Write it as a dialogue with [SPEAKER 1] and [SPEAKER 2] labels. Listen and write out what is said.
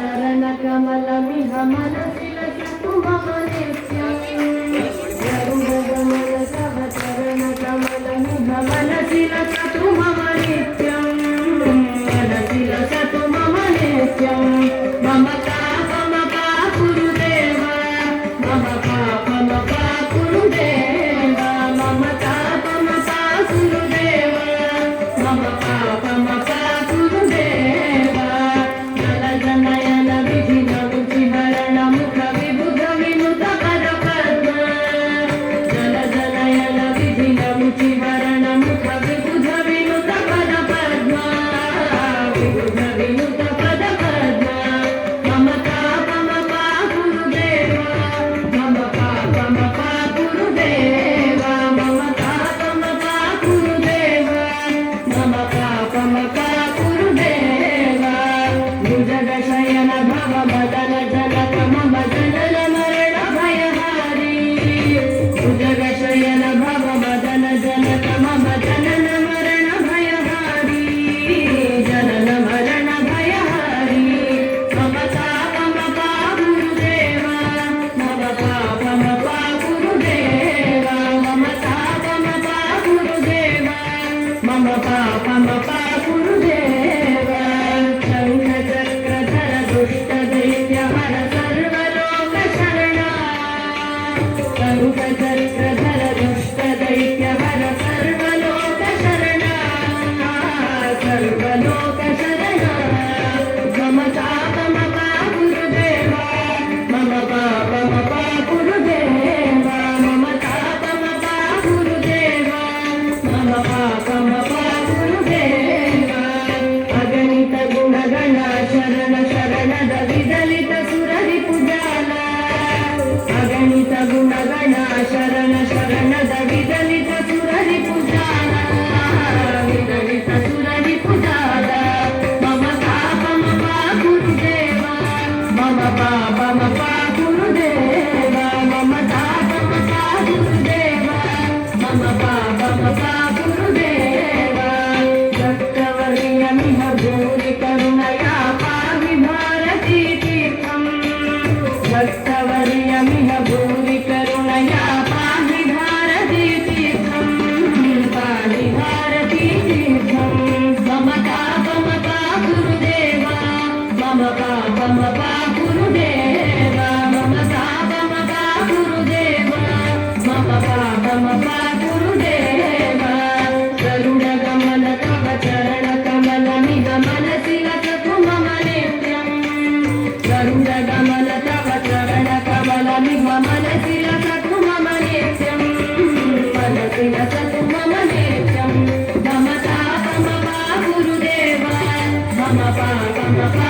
[SPEAKER 1] चरणकमलमिह मनसि लसतु मम नित्यम् गरुडगमन तव चरणकमलमिह मनसि लसतु मम नित्यम् मनसि लसतु मम नित्यम् मम पापमपा गुरुदेव मम पापमपा गुरुदेव मम पापमपा गुरुदेव मम पापमपा गुरुदेव जलजनयन विधिनमुचिहरण मुख विबुध विनुत पदपद्म जलजनयन विधिनमुचिहरण मुख विबुध विनुत पदपद्म विबुध विनुत पदपद्म मम पापमपा गुरुदेव मम पापमपा गुरुदेव मम पापमपा गुरुदेव मम पापमपा गुरुदेव भुजगशयन भव मदन जनक मम जनन मरण भयहारी भुजगशयन भव मदन जनक मम जनन मरण भयहारी जनन मरण भयहारी मम पापमपा गुरुदेव मम पापमपा गुरुदेव मम पापमपा गुरुदेव मम पापमपा गुरुदेव शङ्खचक्रधर दुष्टदैत्यहर सर्वलोक शरणा शङ्खचक्रधर दुष्टदैत्यहर सर्वलोक शरणा सर्वलोक शरणा मम पापमपा गुरुदेव मम पापमपा गुरुदेव मम पापमपा गुरुदेव मम पापमपा गुरुदेव अगणित गुणगण शरण शरणद विदलित सुररि पुजाल अगणित गुणगण शरण शरणद विदलित सुररि पुजाल विदलित सुररि पुजाल मम पापमपा गुरुदेव मम पापमपा गुरुदेव मम पापमपा गुरुदेव मम पापमपा गुरुदेव भक्तवर्यमिह भूरि करुणया पाहि भारती तीर्थम् भक्तवर्यमिह भूरि करुणया पाहि भारती तीर्थम् पाहि भारती तीर्थम् मम पापमपा गुरुदेव मम पापमपा गुरुदेव मम पापमपा गुरुदेव मम पापमपा गुरुदेव गरुडगमन तव चरणकमलमिह मनसि लसतु मम नित्यम् गरुडगमन तव चरणकमलमिह मनसि लसतु मम नित्यम् मनसि लसतु मम नित्यम् मम पापमपा गुरुदेव मम पापमपा